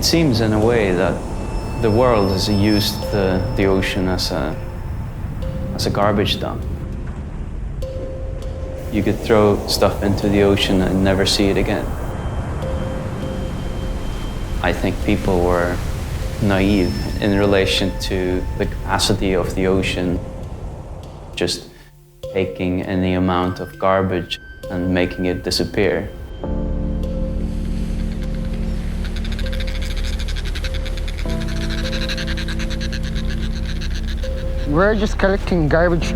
It seems in a way that the world has used the ocean as a garbage dump. You could throw stuff into the ocean and never see it again. I think people were naive in relation to the capacity of the ocean, just taking any amount of garbage and making it disappear. We're just collecting garbage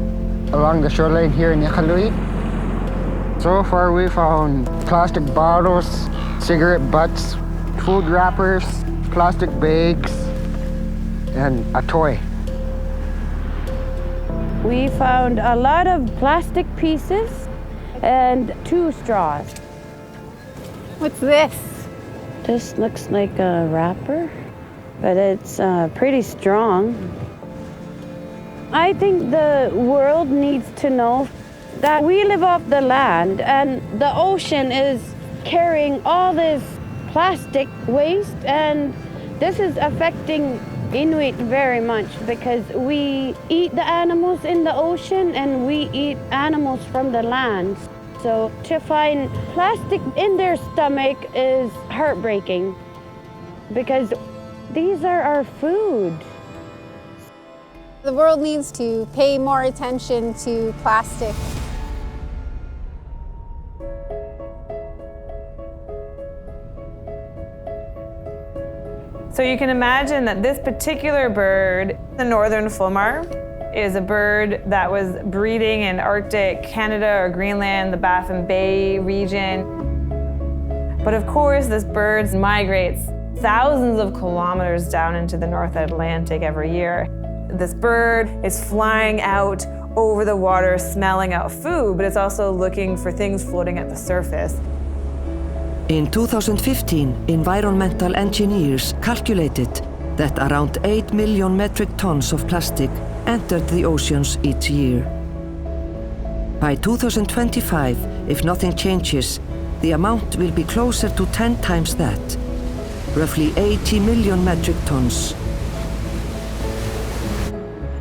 along the shoreline here in Iqilisitsiniaaneq. So far we found plastic bottles, cigarette butts, food wrappers, plastic bags, and a toy. We found a lot of plastic pieces and 2 straws. What's this? This looks like a wrapper, but it's pretty strong. I think the world needs to know that we live off the land and the ocean is carrying all this plastic waste, and this is affecting Inuit very much because we eat the animals in the ocean and we eat animals from the land. So to find plastic in their stomach is heartbreaking because these are our food. The world needs to pay more attention to plastic. So you can imagine that this particular bird, the northern fulmar, is a bird that was breeding in Arctic Canada or Greenland, the Baffin Bay region. But of course, this bird migrates thousands of kilometers down into the North Atlantic every year. This bird is flying out over the water, smelling out food, but it's also looking for things floating at the surface. In 2015, environmental engineers calculated that around 8 million metric tons of plastic entered the oceans each year. By 2025, if nothing changes, the amount will be closer to 10 times that, roughly 80 million metric tons.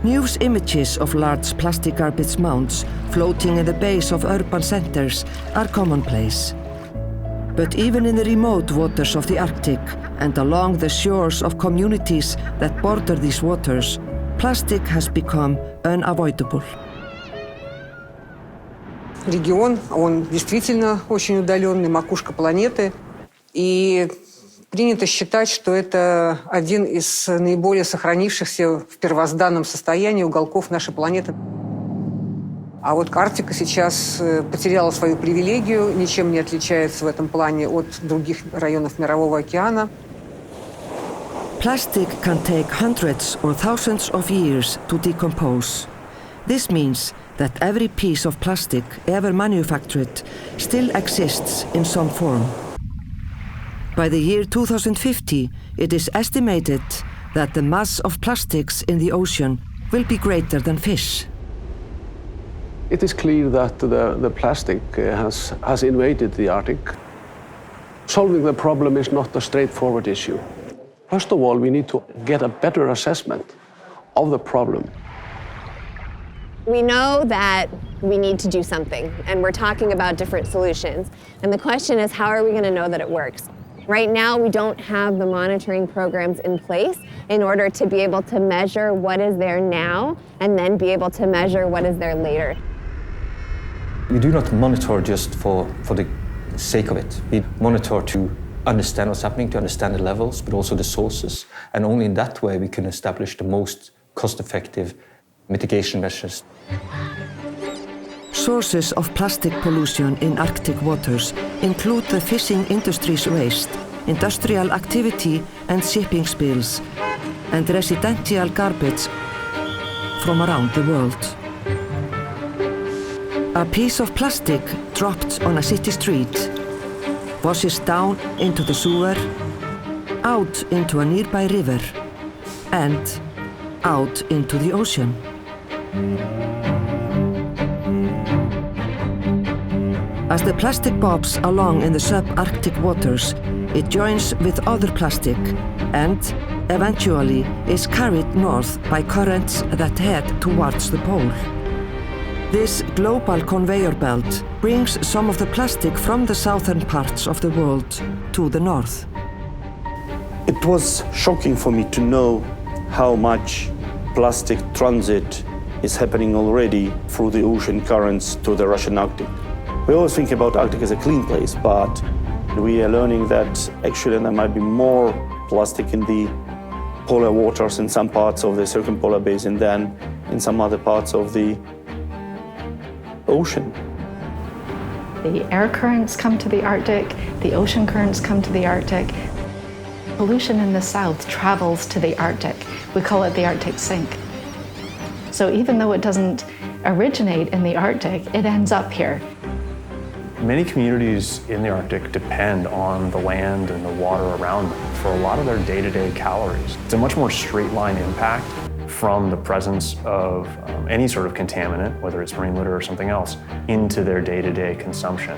News images of large plastic garbage mounds floating in the base of urban centers are commonplace. But even in the remote waters of the Arctic and along the shores of communities that border these waters, plastic has become unavoidable. Регион, он действительно очень удаленный, макушка планеты. И принято считать, что это один из наиболее сохранившихся в первозданном состоянии уголков нашей планеты. А вот Арктика сейчас потеряла свою привилегию, ничем не отличается в этом плане от других районов Мирового океана. Plastic can take hundreds or thousands of years to decompose. This means that every piece of plastic ever manufactured still exists in some form. By the year 2050, it is estimated that the mass of plastics in the ocean will be greater than fish. It is clear that the plastic has invaded the Arctic. Solving the problem is not a straightforward issue. First of all, we need to get a better assessment of the problem. We know that we need to do something, and we're talking about different solutions. And the question is, how are we going to know that it works? Right now, we don't have the monitoring programs in place in order to be able to measure what is there now and then be able to measure what is there later. We do not monitor just for the sake of it. We monitor to understand what's happening, to understand the levels, but also the sources. And only in that way we can establish the most cost-effective mitigation measures. Sources of plastic pollution in Arctic waters include the fishing industry's waste, industrial activity and shipping spills, and residential garbage from around the world. A piece of plastic dropped on a city street washes down into the sewer, out into a nearby river, and out into the ocean. As the plastic bobs along in the subarctic waters, it joins with other plastic and, eventually, is carried north by currents that head towards the pole. This global conveyor belt brings some of the plastic from the southern parts of the world to the north. It was shocking for me to know how much plastic transit is happening already through the ocean currents to the Russian Arctic. We always think about Arctic as a clean place, but we are learning that actually there might be more plastic in the polar waters in some parts of the circumpolar basin than in some other parts of the ocean. The air currents come to the Arctic, the ocean currents come to the Arctic. Pollution in the south travels to the Arctic. We call it the Arctic sink. So even though it doesn't originate in the Arctic, it ends up here. Many communities in the Arctic depend on the land and the water around them for a lot of their day-to-day calories. It's a much more straight-line impact from the presence of any sort of contaminant, whether it's marine litter or something else, into their day-to-day consumption.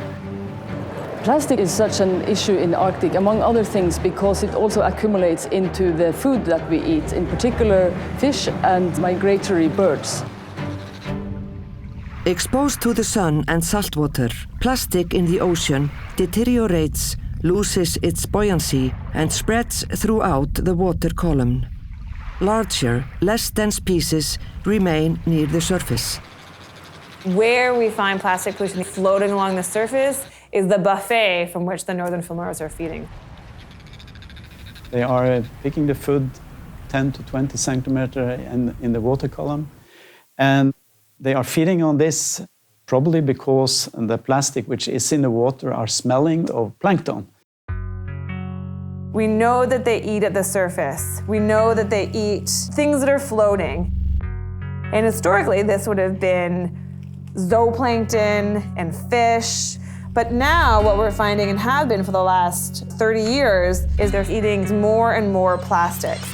Plastic is such an issue in the Arctic, among other things, because it also accumulates into the food that we eat, in particular fish and migratory birds. Exposed to the sun and saltwater, plastic in the ocean deteriorates, loses its buoyancy, and spreads throughout the water column. Larger, less dense pieces remain near the surface. Where we find plastic pollution floating along the surface is the buffet from which the northern fulmars are feeding. They are picking the food 10 to 20 centimeters in the water column, and they are feeding on this probably because the plastic which is in the water are smelling of plankton. We know that they eat at the surface. We know that they eat things that are floating. And historically, this would have been zooplankton and fish. But now what we're finding, and have been for the last 30 years, is they're eating more and more plastics.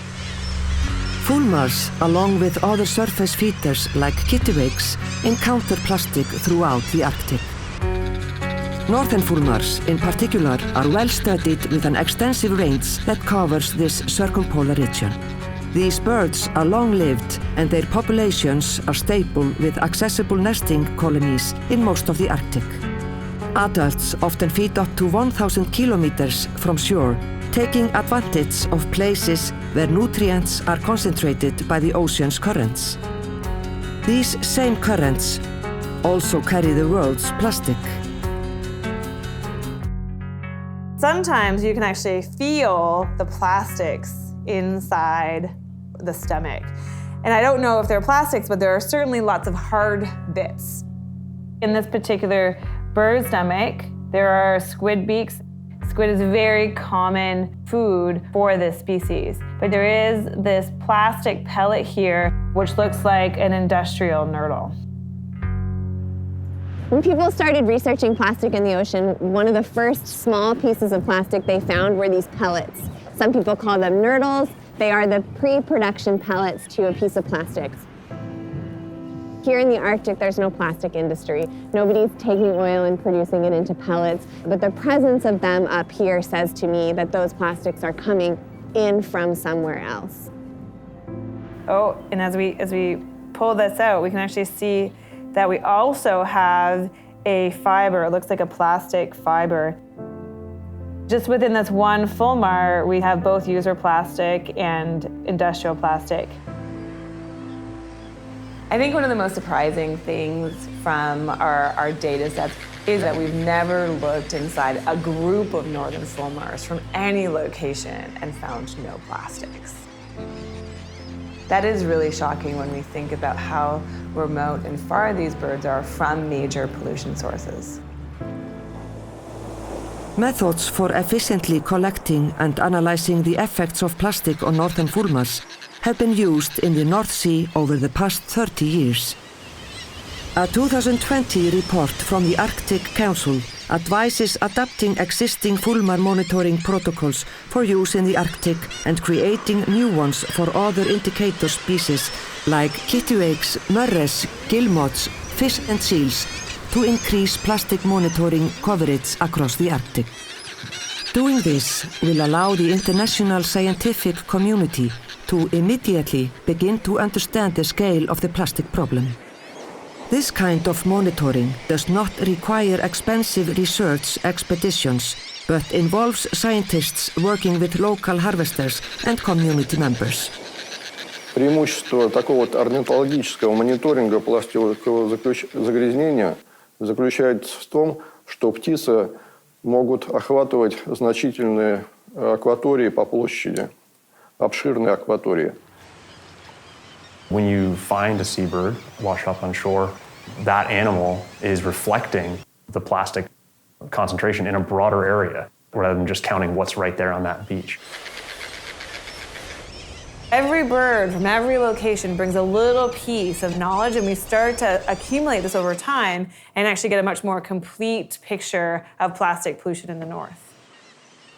Fulmars, along with other surface feeders like kittiwakes, encounter plastic throughout the Arctic. Northern fulmars, in particular, are well studied with an extensive range that covers this circumpolar region. These birds are long-lived, and their populations are stable with accessible nesting colonies in most of the Arctic. Adults often feed up to 1,000 kilometers from shore, taking advantage of places where nutrients are concentrated by the ocean's currents. These same currents also carry the world's plastic. Sometimes you can actually feel the plastics inside the stomach. And I don't know if they're plastics, but there are certainly lots of hard bits. In this particular bird stomach, there are squid beaks. Squid is a very common food for this species. But there is this plastic pellet here, which looks like an industrial nurdle. When people started researching plastic in the ocean, one of the first small pieces of plastic they found were these pellets. Some people call them nurdles. They are the pre-production pellets to a piece of plastic. Here in the Arctic, there's no plastic industry. Nobody's taking oil and producing it into pellets, but the presence of them up here says to me that those plastics are coming in from somewhere else. Oh, and as we pull this out, we can actually see that we also have a fiber. It looks like a plastic fiber. Just within this one fulmar, we have both user plastic and industrial plastic. I think one of the most surprising things from our data sets is that we've never looked inside a group of northern fulmars from any location and found no plastics. That is really shocking when we think about how remote and far these birds are from major pollution sources. Methods for efficiently collecting and analyzing the effects of plastic on northern fulmars have been used in the North Sea over the past 30 years. A 2020 report from the Arctic Council advises adapting existing fulmar monitoring protocols for use in the Arctic and creating new ones for other indicator species like kittiwakes, murres, guillemots, fish and seals to increase plastic monitoring coverage across the Arctic. Doing this will allow the international scientific community to immediately begin to understand the scale of the plastic problem. This kind of monitoring does not require expensive research expeditions, but involves scientists working with local harvesters and community members. Преимущество такого вот орнитологического мониторинга пластикового загрязнения заключается в том, что птицы могут охватывать значительные акватории по площади, обширные акватории. When you find a seabird washed up on shore, that animal is reflecting the plastic concentration in a broader area rather than just counting what's right there on that beach. Every bird from every location brings a little piece of knowledge, and we start to accumulate this over time and actually get a much more complete picture of plastic pollution in the north.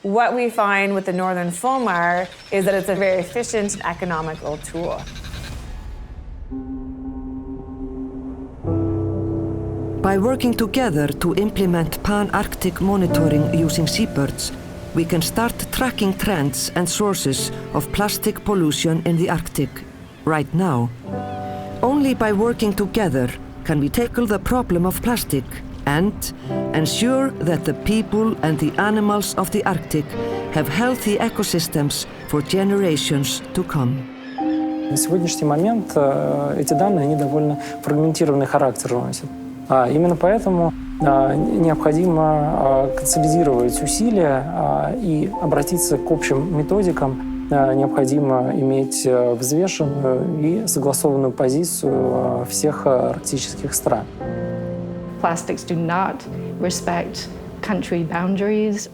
What we find with the northern fulmar is that it's a very efficient and economical tool. By working together to implement pan-Arctic monitoring using seabirds, we can start tracking trends and sources of plastic pollution in the Arctic right now. Only by working together can we tackle the problem of plastic and ensure that the people and the animals of the Arctic have healthy ecosystems for generations to come. На сегодняшний момент эти данные они довольно фрагментированный характер носят. Именно поэтому необходимо консолидировать усилия и обратиться к общим методикам. Необходимо иметь взвешенную и согласованную позицию всех арктических стран. Plastics do not respect country boundaries.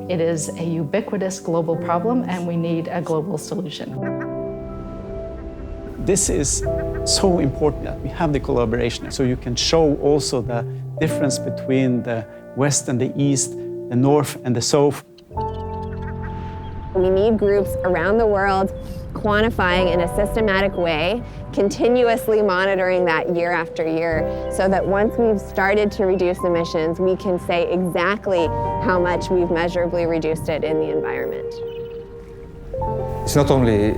It is a ubiquitous global problem, and we need a global solution. This is so important that we have the collaboration, so you can show also the difference between the West and the East, the North and the South. We need groups around the world quantifying in a systematic way, continuously monitoring that year after year, so that once we've started to reduce emissions, we can say exactly how much we've measurably reduced it in the environment. It's not only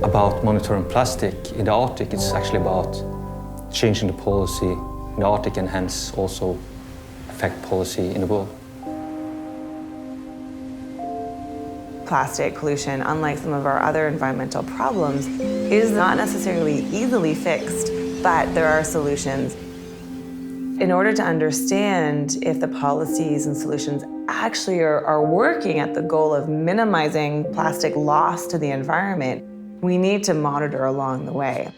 about monitoring plastic in the Arctic, it's actually about changing the policy in the Arctic and hence also affect policy in the world. Plastic pollution, unlike some of our other environmental problems, is not necessarily easily fixed, but there are solutions. In order to understand if the policies and solutions actually are working at the goal of minimizing plastic loss to the environment, we need to monitor along the way.